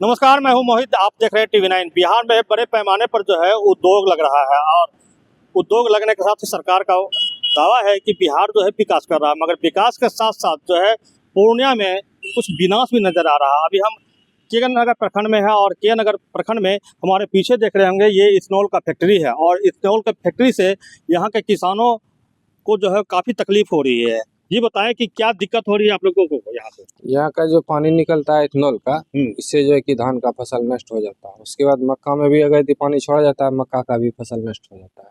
नमस्कार, मैं हूं मोहित। आप देख रहे हैं टीवी 9। बिहार में बड़े पैमाने पर जो है उद्योग लग रहा है और उद्योग लगने के साथ ही सरकार का दावा है कि बिहार जो है विकास कर रहा है, मगर विकास के साथ साथ जो है पूर्णिया में कुछ विनाश भी नजर आ रहा है। अभी हम के नगर प्रखंड में है और के नगर प्रखंड में हमारे पीछे देख रहे होंगे, ये इथेनॉल का फैक्ट्री है और इथेनॉल का फैक्ट्री से यहाँ के किसानों को जो है काफ़ी तकलीफ हो रही है। ये बताएं कि क्या दिक्कत हो रही है आप लोगों को यहाँ से? यहाँ का जो पानी निकलता है इथेनॉल का, इससे जो है कि धान का फसल नष्ट हो जाता है। उसके बाद मक्का में भी अगर यदि पानी छोड़ा जाता है, मक्का का भी फसल नष्ट हो जाता है।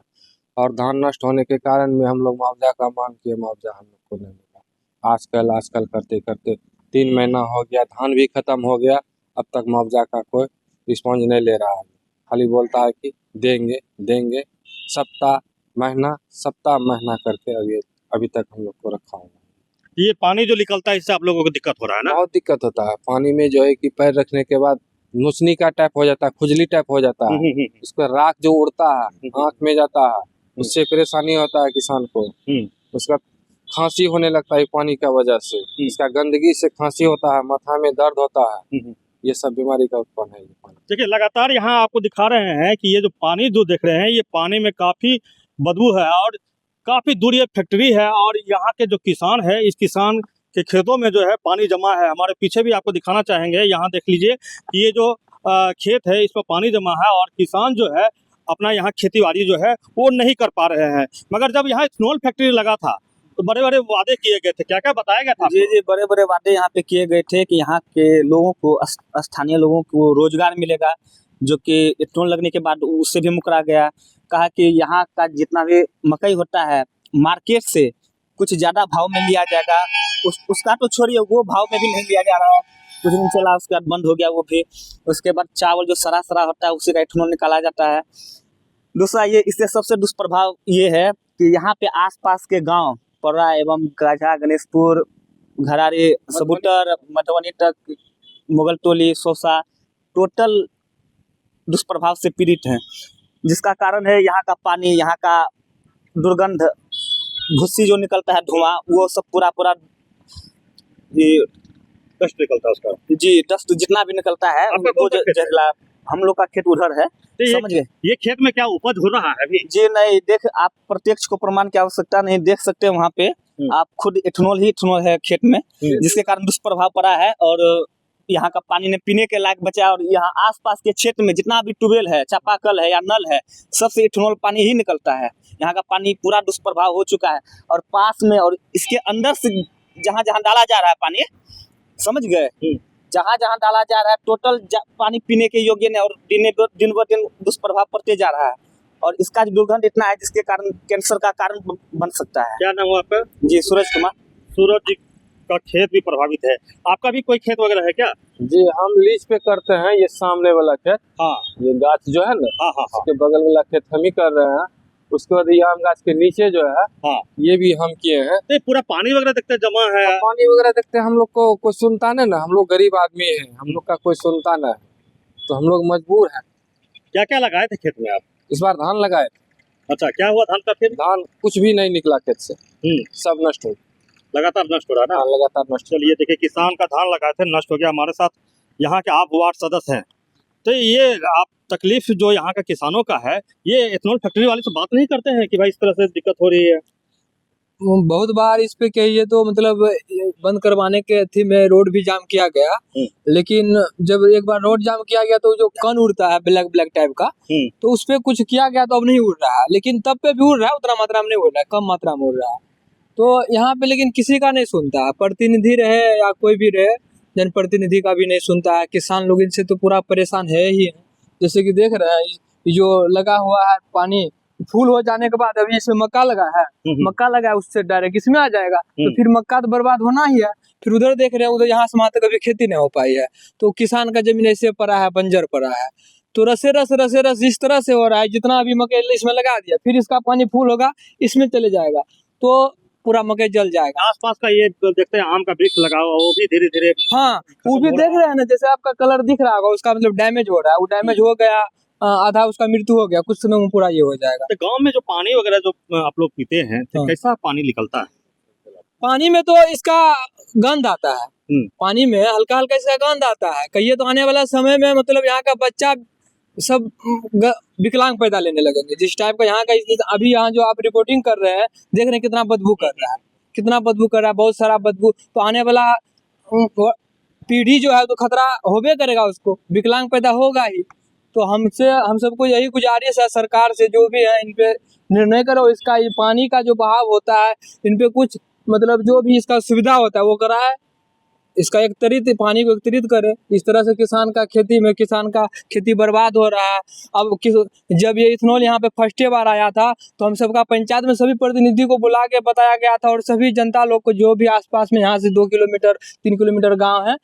और धान नष्ट होने के कारण में हम लोग मुआवजा का मांग किए, मुआवजा हम लोग को नहीं मिला। आजकल करते करते 3 महीना हो गया, धान भी खत्म हो गया, अब तक मुआवजा का कोई रिस्पॉन्स नहीं ले रहा है। खाली बोलता है कि देंगे देंगे, सप्ताह महीना करके अभी तक हम लोग को रखा हुआ है। ये पानी जो निकलता है इससे आप लोगों को दिक्कत हो रहा है ना? बहुत दिक्कत होता है। पानी में जो है कि पैर रखने के बाद नोचनी का टाइप हो जाता है, खुजली टाइप हो जाता है। उसका राख जो उड़ता है आँख में जाता है, उससे परेशानी होता है किसान को। उसका खांसी होने लगता है पानी का वजह से। इसका गंदगी से खांसी होता है, माथा में दर्द होता है। ये सब बीमारी का उत्पन्न है ये पानी। देखिए, लगातार यहाँ आपको दिखा रहे हैं कि ये जो पानी जो देख रहे हैं, ये पानी में काफी बदबू है और काफी दूर ये फैक्ट्री है और यहाँ के जो किसान है, इस किसान के खेतों में जो है पानी जमा है। हमारे पीछे भी आपको दिखाना चाहेंगे, यहाँ देख लीजिए कि ये जो खेत है इसमें पानी जमा है और किसान जो है अपना यहाँ खेती बाड़ी जो है वो नहीं कर पा रहे हैं। मगर जब यहाँ इथेनॉल फैक्ट्री लगा था तो बड़े बड़े वादे किए गए थे, क्या क्या बताया गया था? जी, बड़े बड़े वादे यहाँ पे किए गए थे कि यहाँ के लोगों को, स्थानीय लोगों को रोजगार मिलेगा, जो कि इथेनॉल लगने के बाद उससे भी मुकरा गया। कहा कि यहाँ का जितना भी मकई होता है मार्केट से कुछ ज़्यादा भाव में लिया जाएगा। उसका तो छोड़िए, वो भाव में भी नहीं लिया जा रहा है। कुछ दिन चला, उसके बाद बंद हो गया वो भी। उसके बाद चावल जो सरा होता है उसी का इथेनॉल निकाला जाता है। दूसरा, ये इससे सबसे दुष्प्रभाव ये है कि यहाँ पे आसपास के गांव पड़ा एवं गाझा, गणेशपुर, घरारी, सबूतर, मधुबनी तक, मुगलटोली, सोसा टोटल दुष्प्रभाव से पीड़ित हैं, जिसका कारण है यहाँ का पानी, यहाँ का दुर्गंध, भूसी जो निकलता है धुआं, वो सब पूरा डस्ट निकलता है उसका। जी, डस्ट जितना भी निकलता है वो जहरीला। हम लोग का खेत उधर है, समझ गए। ये खेत में क्या उपज हो रहा है अभी? जी नहीं, देख, आप प्रत्यक्ष को प्रमाण की आवश्यकता नहीं, देख सकते हैं वहाँ पे आप खुद। इथेनॉल है खेत में, जिसके कारण दुष्प्रभाव पड़ा है और यहाँ का पानी ने पीने के लायक बचा। और यहाँ आसपास के क्षेत्र में जितना भी ट्यूबवेल है, चापाकल है या नल है, सबसे इथेनॉल पानी ही निकलता है। यहाँ का पानी पूरा दुष्प्रभाव हो चुका है और पास में और इसके अंदर से जहाँ जहाँ डाला जा रहा है पानी, समझ गए, जहाँ जहाँ डाला जा रहा है टोटल पानी पीने के योग्य नहीं और दिन ब दिन दुष्प्रभाव पड़ते जा रहा है। और इसका दुर्गंध इतना है जिसके कारण कैंसर का कारण बन सकता है। क्या नाम हुआ आपका? जी, सूरज कुमार। सूरज जी का खेत भी प्रभावित है। आपका भी कोई खेत वगैरह है क्या? जी, हम लीज पे करते हैं ये सामने वाला खेत। हाँ, ये गाछ जो है ना, हाँ, उसके बगल वाला खेत हम ही कर रहे हैं। उसके बाद ये आम गाछ के नीचे जो है, हाँ, ये भी हम किए हैं। तो पूरा पानी वगैरह देखते जमा है। पानी वगैरह देखते हैं, हम लोग को कोई सुनता नहीं ना, हम लोग गरीब आदमी हैं, हम लोग का कोई सुनता नहीं, तो हम लोग मजबूर हैं। क्या क्या लगाए थे खेत में आप? इस बार धान लगाए। अच्छा, क्या हुआ धान का फिर? धान कुछ भी नहीं निकला खेत से, सब नष्ट हो गया। लगातार नष्ट हो रहा है ना? लगातार नष्ट। चलिए, देखिए, किसान का धान लगाए थे, नष्ट हो गया। हमारे साथ यहाँ के आप वार्ड सदस्य हैं, तो ये आप तकलीफ जो यहाँ का किसानों का है, ये इथेनॉल फैक्ट्री वाले से बात नहीं करते हैं कि भाई इस तरह से दिक्कत हो रही है? बहुत बार इस पे कहिए तो मतलब बंद करवाने के थी में रोड भी जाम किया गया। लेकिन जब एक बार रोड जाम किया गया तो जो कण उड़ता है ब्लैक टाइप का, तो उस पे कुछ किया गया तो अब नहीं उड़ रहा है। लेकिन तब पे भी उड़ रहा है, उतना मात्रा में नहीं उड़ रहा है, कम मात्रा में उड़ रहा है। तो यहाँ पे लेकिन किसी का नहीं सुनता है, प्रतिनिधि रहे या कोई भी रहे, जनप्रतिनिधि का भी नहीं सुनता है। किसान लोग इनसे तो पूरा परेशान है ही। जैसे कि देख रहे हैं जो लगा हुआ है पानी, फूल हो जाने के बाद अभी इसमें मक्का लगा है, मक्का लगा है, उससे डायरेक्ट इसमें आ जाएगा, तो फिर मक्का तो बर्बाद होना ही है। फिर उधर देख रहे हैं, उधर यहाँ से वहां तक अभी खेती नहीं हो पाई है, तो किसान का जमीन ऐसे पड़ा है, बंजर पड़ा है। तो रसे रस इस तरह से हो रहा है, जितना अभी मकई इसमें लगा दिया, फिर इसका पानी फूल होगा, इसमें चले जाएगा तो पूरा मकई जल जाएगा। आसपास का ये देखते हैं आम का वृक्ष लगा हुआ, वो भी धीरे धीरे, हाँ, वो भी देख रहे हैं ना, जैसे आपका कलर दिख रहा होगा, उसका मतलब डैमेज हो रहा है। वो डैमेज हो गया, आधा उसका मृत्यु हो गया, कुछ समय में पूरा ये हो जाएगा। तो गांव में जो पानी वगैरह जो आप लोग पीते हैं, तो कैसा पानी निकलता है? पानी में तो इसका गंध आता है, पानी में हल्का हल्का इसका गंध आता है। कहिए तो आने वाला समय में मतलब यहाँ का बच्चा सब विकलांग पैदा लेने लगेंगे, जिस टाइप का यहाँ का अभी यहाँ जो आप रिपोर्टिंग कर रहे हैं देख रहे हैं कितना बदबू कर रहा है, कितना बदबू कर रहा है, बहुत सारा बदबू। तो आने वाला पीढ़ी जो है तो खतरा होबे करेगा, उसको विकलांग पैदा होगा ही। तो हम सबको यही गुजारिश है सरकार से, जो भी है इन पे निर्णय करो, इसका ये पानी का जो बहाव होता है इन पे कुछ मतलब जो भी इसका सुविधा होता है वो कराए, इसका एकत्रित पानी को एकत्रित करे। इस तरह से किसान का खेती बर्बाद हो रहा है। अब जब ये इथेनॉल यहाँ पे फर्स्ट बार आया था तो हम सबका पंचायत में सभी प्रतिनिधि को बुला के बताया गया था, और सभी जनता लोग को जो भी आसपास में यहाँ से 2 किलोमीटर 3 किलोमीटर गांव है,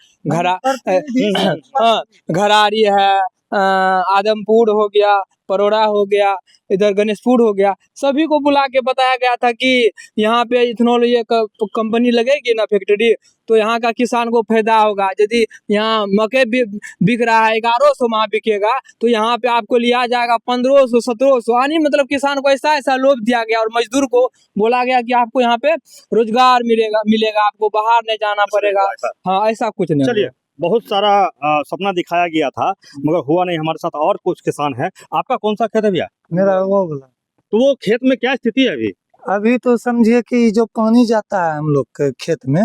घरारी है, आदमपुर हो गया, परोड़ा हो गया, इधर गणेशपुर हो गया, सभी को बुला के बताया गया था कि यहाँ पे इथेनॉल ये कंपनी लगेगी ना फैक्ट्री, तो यहाँ का किसान को फायदा होगा। यदि यहाँ मकई बिक रहा है 1100 माह बिकेगा तो यहाँ पे आपको लिया जाएगा 1500 1700, यानी मतलब किसान को ऐसा लोभ दिया गया, और मजदूर को बोला गया कि आपको यहाँ पे रोजगार मिलेगा, आपको बाहर नहीं जाना पड़ेगा। हाँ, ऐसा कुछ नहीं। चलिए, बहुत सारा सपना दिखाया गया था मगर हुआ नहीं। हमारे साथ और कुछ किसान हैं। आपका कौन सा खेत है भैया? मेरा वो बोला। तो वो खेत में क्या स्थिति है अभी? अभी तो समझिए कि जो पानी जाता है हम लोग के खेत में,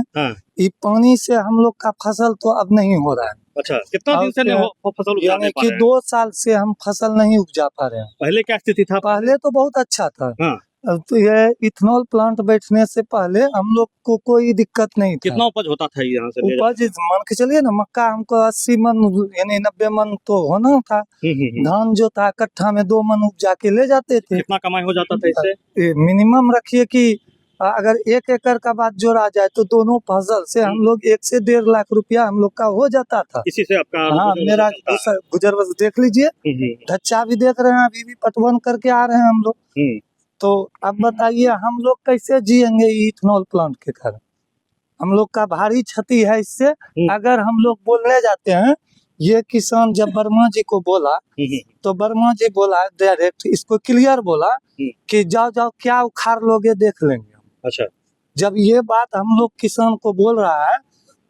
ये पानी से हम लोग का फसल तो अब नहीं हो रहा है। अच्छा, कितना दिन से नहीं फसल उगा यानी नहीं पा कि रहे हैं? 2 साल से हम फसल नहीं उपजा पा रहे हैं। पहले क्या स्थिति था? पहले तो बहुत अच्छा था। हाँ। अब तो ये इथेनॉल प्लांट बैठने से पहले हम लोग को कोई दिक्कत नहीं था। कितना उपज होता था यहाँ से ले उपज मान के चलिए ना, मक्का हमको 80 मन यानी 90 मन तो होना था। धान जो था कट्ठा में 2 मन उपजा के ले जाते थे। कितना कमाई हो जाता था इससे? मिनिमम रखिए कि अगर 1 एकड़ का बात जोड़ा जाए तो दोनों फसल से हम लोग 1 से 1.5 लाख रुपया हम लोग का हो जाता था। इसी से आपका हाँ, मेरा गुजर बस देख लीजिए, ढच्चा भी देख रहे हैं, अभी भी पटवन करके आ रहे हैं हम लोग। तो अब बताइए हम लोग कैसे जिएंगे इथेनॉल प्लांट के कारण? हम लोग का भारी क्षति है इससे। अगर हम लोग बोलने जाते हैं, ये किसान जब वर्मा जी को बोला तो वर्मा जी बोला डायरेक्ट, इसको क्लियर बोला कि जाओ क्या उखाड़ लोगे देख लेंगे। अच्छा, जब ये बात हम लोग किसान को बोल रहा है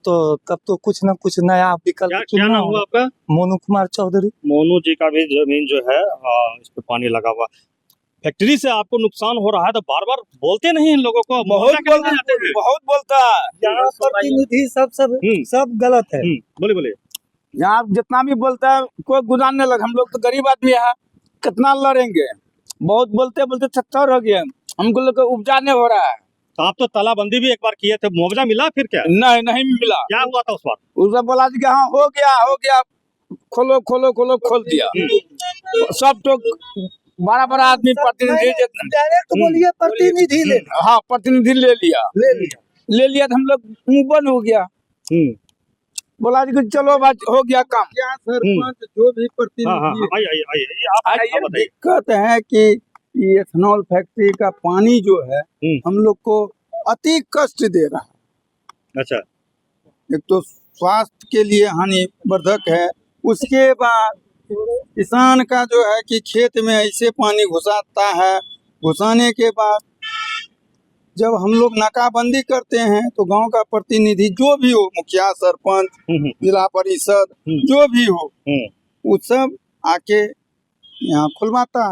तो तब तो कुछ न कुछ नया विकल्प क्या नाम हुआ आपका? मोनू कुमार चौधरी। मोनू जी का भी जमीन जो है इस पे पानी लगा हुआ। फैक्ट्री से आपको नुकसान हो रहा है तो बार बार बोलते नहीं इन लोगों को? बहुत बोलता है। यहाँ प्रतिनिधि सब गलत है। बोले यहाँ जितना भी बोलता है कोई गुजारने लगा। हम लोग तो गरीब आदमी है, कितना लड़ेंगे। बहुत बोलते बोलते थक्कर हो गए, हमको लोग उपजा नहीं हो रहा है। तो आप तो तालाबंदी भी एक बार किए थे, मुआवजा मिला फिर क्या? नहीं मिला। क्या हुआ था उस बार? उसने बोला कि हाँ हो गया, खोल दिया। सब तो बड़ा आदमी प्रतिनिधि डायरेक्ट बोलिए प्रतिनिधि ले। हाँ, प्रतिनिधि ले लिया तो हम लोग मुंह बंद हो गया। बोला जी चलो बात हो गया काम। सरपंच जो भी प्रतिनिधि आइए बताइए। दिक्कत है कि ये इथेनॉल फैक्ट्री का पानी जो है हम लोग को अति कष्ट दे रहा है। अच्छा, एक तो स्वास्थ्य के लिए हानिवर्धक है, उसके बाद किसान का जो है कि खेत में ऐसे पानी घुसाता है, घुसाने के बाद जब हम लोग नाकाबंदी करते हैं तो गांव का प्रतिनिधि जो भी हो, मुखिया सरपंच जिला परिषद जो भी हो, वो सब आके यहाँ खुलवाता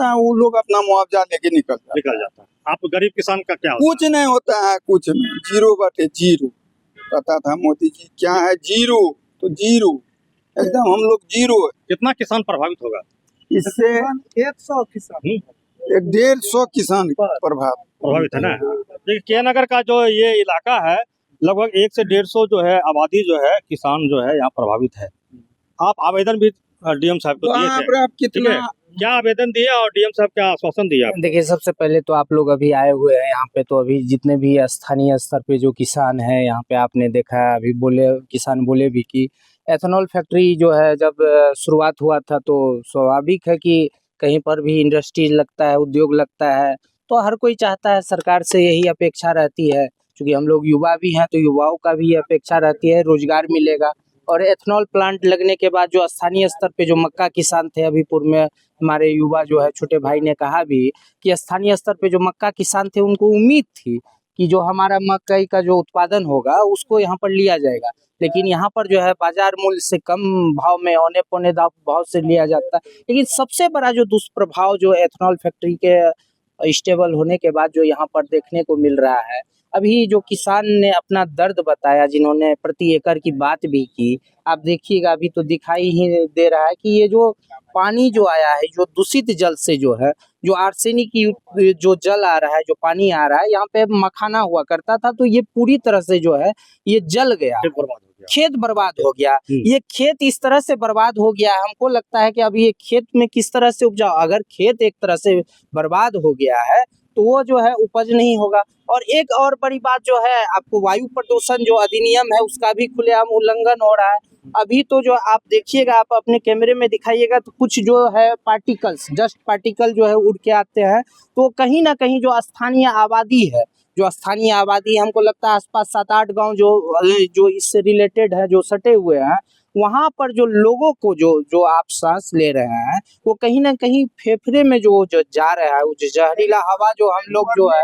है, वो लोग अपना मुआवजा लेके निकल जाता है। आप गरीब किसान का क्या होता? कुछ नहीं होता है, कुछ नहीं, जीरो बटे जीरो। कहता था मोदी जी क्या है जीरो, तो जीरो एकदम हम लोग जीरो है। कितना किसान प्रभावित होगा इससे? 100 किसान, 150 किसान प्रभावित है ना। देखिए के नगर का जो ये इलाका है लगभग 1 से 150 जो है आबादी जो है किसान जो है यहाँ प्रभावित है। आप आवेदन भी डीएम साहब को दिए थे, ठीक है? क्या आवेदन दिए और डीएम साहब क्या आश्वासन दिया? देखिए, सबसे पहले तो आप लोग अभी आए हुए हैं यहाँ पे, तो अभी जितने भी स्थानीय स्तर पे जो किसान हैं यहाँ पे आपने देखा है, अभी किसान बोले भी कि एथेनॉल फैक्ट्री जो है जब शुरुआत हुआ था तो स्वाभाविक है कि कहीं पर भी इंडस्ट्री लगता है, उद्योग लगता है, तो हर कोई चाहता है, सरकार से यही अपेक्षा रहती है। क्योंकि हम लोग युवा भी हैं तो युवाओं का भी अपेक्षा रहती है रोजगार मिलेगा। और एथेनॉल प्लांट लगने के बाद जो स्थानीय स्तर पे जो मक्का किसान थे, अभीपुर में हमारे युवा जो है छोटे भाई ने कहा भी कि स्थानीय स्तर पे जो मक्का किसान थे उनको उम्मीद थी कि जो हमारा मकई का जो उत्पादन होगा उसको यहाँ पर लिया जाएगा, लेकिन यहाँ पर जो है बाजार मूल्य से कम भाव में औने पौने भाव से लिया जाता है। लेकिन सबसे बड़ा जो दुष्प्रभाव जो एथेनॉल फैक्ट्री के स्टेबल होने के बाद जो यहाँ पर देखने को मिल रहा है, अभी जो किसान ने अपना दर्द बताया, जिन्होंने प्रति एकड़ की बात भी की, आप देखिएगा अभी तो दिखाई ही दे रहा है कि ये जो पानी जो आया है, जो दूषित जल से जो है, जो आर्सेनिक की जो जल आ रहा है, जो पानी आ रहा है, यहाँ पे मखाना हुआ करता था, तो ये पूरी तरह से जो है ये जल गया, खेत बर्बाद हो गया। ये खेत इस तरह से बर्बाद हो गया, हमको लगता है कि अब ये खेत में किस तरह से उपजाओ, अगर खेत एक तरह से बर्बाद हो गया है तो वो जो है उपज नहीं होगा। और एक और बड़ी बात जो है, आपको वायु प्रदूषण जो अधिनियम है उसका भी खुलेआम उल्लंघन हो रहा है। अभी तो जो आप देखिएगा, आप अपने कैमरे में दिखाइएगा, तो कुछ जो है पार्टिकल्स, डस्ट पार्टिकल जो है उड़ के आते हैं, तो कहीं ना कहीं जो स्थानीय आबादी है, जो स्थानीय आबादी हमको लगता है आसपास 7-8 गांव जो इससे रिलेटेड है, जो सटे हुए हैं, वहां पर जो लोगों को जो आप सांस ले रहे हैं, वो कहीं ना कहीं फेफड़े में जो जा रहा है, वो जहरीला हवा जो हम लोग जो है,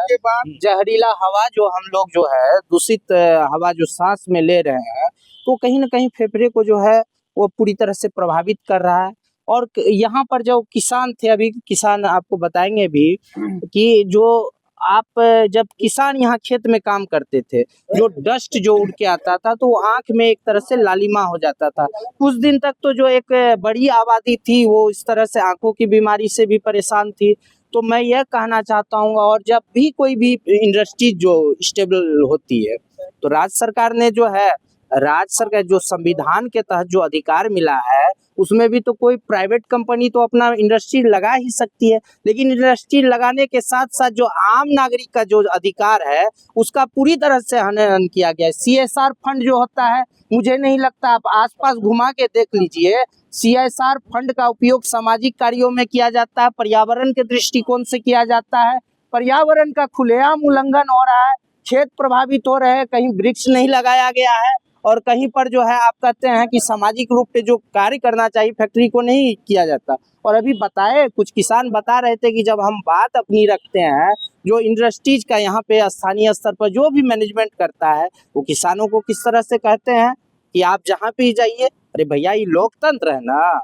जहरीला हवा जो हम लोग जो है, दूषित हवा जो सांस में ले रहे हैं, तो कहीं ना कहीं फेफड़े को जो है वो पूरी तरह से प्रभावित कर रहा है। और यहाँ पर जो किसान थे, अभी किसान आपको बताएंगे भी कि जो आप जब किसान यहाँ खेत में काम करते थे, जो डस्ट जो उड़ के आता था तो आंख में एक तरह से लालिमा हो जाता था। कुछ दिन तक तो जो एक बड़ी आबादी थी वो इस तरह से आंखों की बीमारी से भी परेशान थी। तो मैं यह कहना चाहता हूँ, और जब भी कोई भी इंडस्ट्री जो स्टेबल होती है, तो राज्य सरकार ने जो है, राज्य सरकार जो संविधान के तहत जो अधिकार मिला है, उसमें भी तो कोई प्राइवेट कंपनी तो अपना इंडस्ट्री लगा ही सकती है, लेकिन इंडस्ट्री लगाने के साथ साथ जो आम नागरिक का जो अधिकार है उसका पूरी तरह से हनन किया गया है। CSR फंड जो होता है, मुझे नहीं लगता, आप आसपास घुमा के देख लीजिए, CSR फंड का उपयोग सामाजिक कार्यों में किया जाता है, पर्यावरण के दृष्टिकोण से किया जाता है। पर्यावरण का खुलेआम उल्लंघन हो रहा है, खेत प्रभावित हो रहे हैं, कहीं वृक्ष नहीं लगाया गया है, और कहीं पर जो है आप कहते हैं कि सामाजिक रूप से जो कार्य करना चाहिए फैक्ट्री को नहीं किया जाता। और अभी बताए, कुछ किसान बता रहे थे कि जब हम बात अपनी रखते हैं, जो इंडस्ट्रीज का यहाँ पे स्थानीय स्तर पर जो भी मैनेजमेंट करता है, वो किसानों को किस तरह से कहते हैं कि आप जहाँ पे जाइए, अरे भैया ये लोकतंत्र है ना,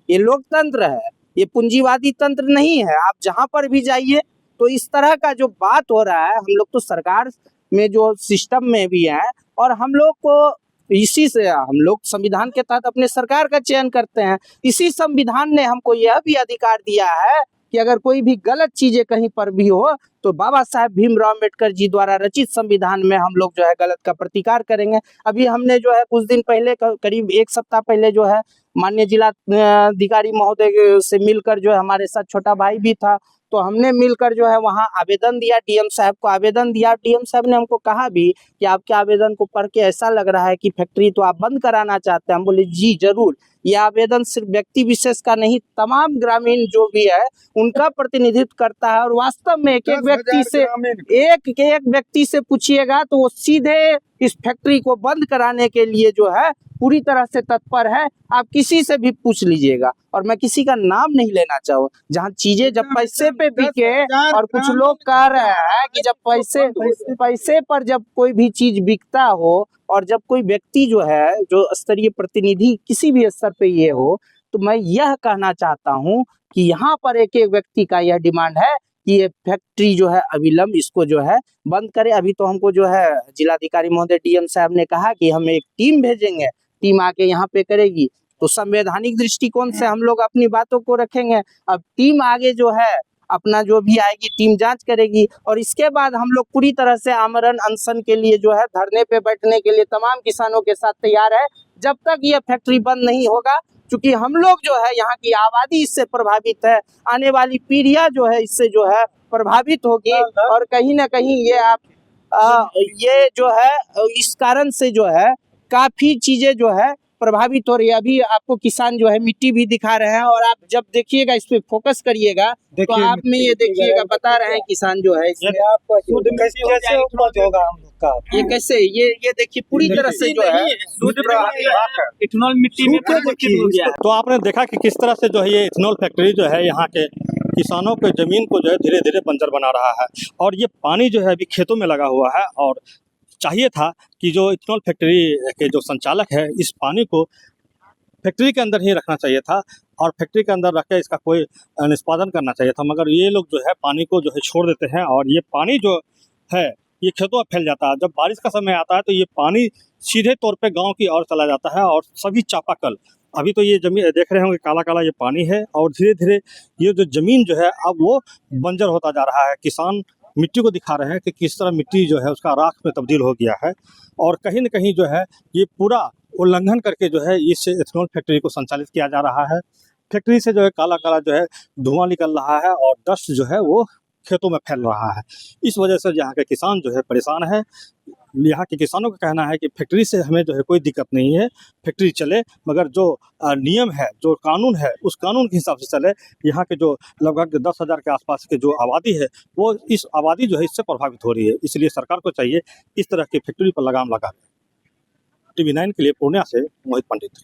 ये लोकतंत्र है, ये पूंजीवादी तंत्र नहीं है, आप जहाँ पर भी जाइए। तो इस तरह का जो बात हो रहा है, हम लोग तो सरकार में जो सिस्टम में भी हैं, और हम लोग को इसी से, हम लोग संविधान के तहत अपने सरकार का चयन करते हैं, इसी संविधान ने हमको यह भी अधिकार दिया है कि अगर कोई भी गलत चीजें कहीं पर भी हो, तो बाबा साहेब भीमराव अम्बेडकर जी द्वारा रचित संविधान में हम लोग जो है गलत का प्रतिकार करेंगे। अभी हमने जो है कुछ दिन पहले, करीब 1 सप्ताह पहले जो है, माननीय जिला अधिकारी महोदय से मिलकर, जो है हमारे साथ छोटा भाई भी था, तो हमने मिलकर जो है वहाँ आवेदन दिया, डीएम साहब को आवेदन दिया। डीएम साहब ने हमको कहा भी कि आपके आवेदन को पढ़ के ऐसा लग रहा है कि फैक्ट्री तो आप बंद कराना चाहते हैं। हम बोले जी जरूर, यह आवेदन सिर्फ व्यक्ति विशेष का नहीं, तमाम ग्रामीण जो भी है उनका प्रतिनिधित्व करता है। और वास्तव में एक एक व्यक्ति से पूछिएगा तो वो सीधे इस फैक्ट्री को बंद कराने के लिए जो है पूरी तरह से तत्पर है। आप किसी से भी पूछ लीजिएगा, और मैं किसी का नाम नहीं लेना चाहूँ, जहाँ चीजें जब पैसे पे बिके, और कुछ लोग कह रहे हैं कि जब पैसे पर जब कोई भी चीज बिकता हो, और जब कोई व्यक्ति जो है, जो स्तरीय प्रतिनिधि किसी भी स्तर पे ये हो, तो मैं यह कहना चाहता हूँ कि यहाँ पर एक एक व्यक्ति का यह डिमांड है कि ये फैक्ट्री जो है अविलंब इसको जो है बंद करे। अभी तो हमको जो है जिलाधिकारी महोदय डीएम साहब ने कहा कि हम एक टीम भेजेंगे, टीम आके यहाँ पे करेगी, तो संवैधानिक दृष्टिकोण से हम लोग अपनी बातों को रखेंगे। अब टीम आगे जो है अपना जो भी आएगी, टीम जांच करेगी, और इसके बाद हम लोग पूरी तरह से आमरण अनशन के लिए जो है, धरने पे बैठने के लिए तमाम किसानों के साथ तैयार है, जब तक ये फैक्ट्री बंद नहीं होगा। क्योंकि हम लोग जो है, यहाँ की आबादी इससे प्रभावित है, आने वाली पीढ़ियां जो है इससे जो है प्रभावित होगी, और कहीं ना कहीं ये जो है इस कारण से जो है काफी चीजें जो है प्रभावित हो रही है। अभी आपको किसान जो है मिट्टी भी दिखा रहे हैं, और आप जब देखिएगा, इस पे फोकस करिएगा, तो आप में ये देखिएगा, बता रहे हैं किसान जो है, कैसे उपज होगा हम लोग का, ये कैसे, ये देखिए पूरी तरह से जो है इथेनॉल मिट्टी में तो आपने देखा कि किस तरह से जो है ये इथेनॉल फैक्ट्री जो है यहाँ के किसानों के ज़मीन को जो है धीरे धीरे बंजर बना रहा है। और ये पानी जो है अभी खेतों में लगा हुआ है, और चाहिए था कि जो इथेनॉल फैक्ट्री के जो संचालक है इस पानी को फैक्ट्री के अंदर ही रखना चाहिए था, और फैक्ट्री के अंदर रख के इसका कोई निष्पादन करना चाहिए था। मगर ये लोग जो है पानी को जो है छोड़ देते हैं, और ये पानी जो है ये खेतों में फैल जाता है। जब बारिश का समय आता है तो ये पानी सीधे तौर पे गांव की ओर चला जाता है, और सभी चापाकल, अभी तो ये जमीन देख रहे होंगे काला काला ये पानी है, और धीरे धीरे ये जो ज़मीन जो है अब वो बंजर होता जा रहा है। किसान मिट्टी को दिखा रहे हैं कि किस तरह मिट्टी जो है उसका राख में तब्दील हो गया है, और कहीं न कहीं जो है ये पूरा उल्लंघन करके जो है इस इथेनॉल फैक्ट्री को संचालित किया जा रहा है। फैक्ट्री से जो है काला काला जो है धुआं निकल रहा है, और डस्ट जो है वो खेतों में फैल रहा है। इस वजह से यहाँ के किसान जो है परेशान है। यहाँ के किसानों का कहना है कि फैक्ट्री से हमें जो है कोई दिक्कत नहीं है, फैक्ट्री चले, मगर जो नियम है, जो कानून है, उस कानून के हिसाब से चले। यहाँ के जो लगभग 10,000 के आसपास के जो आबादी है, वो इस आबादी जो है इससे प्रभावित हो रही है। इसलिए सरकार को चाहिए इस तरह की फैक्ट्री पर लगाम लगा। TV9 के लिए पूर्णिया से मोहित पंडित।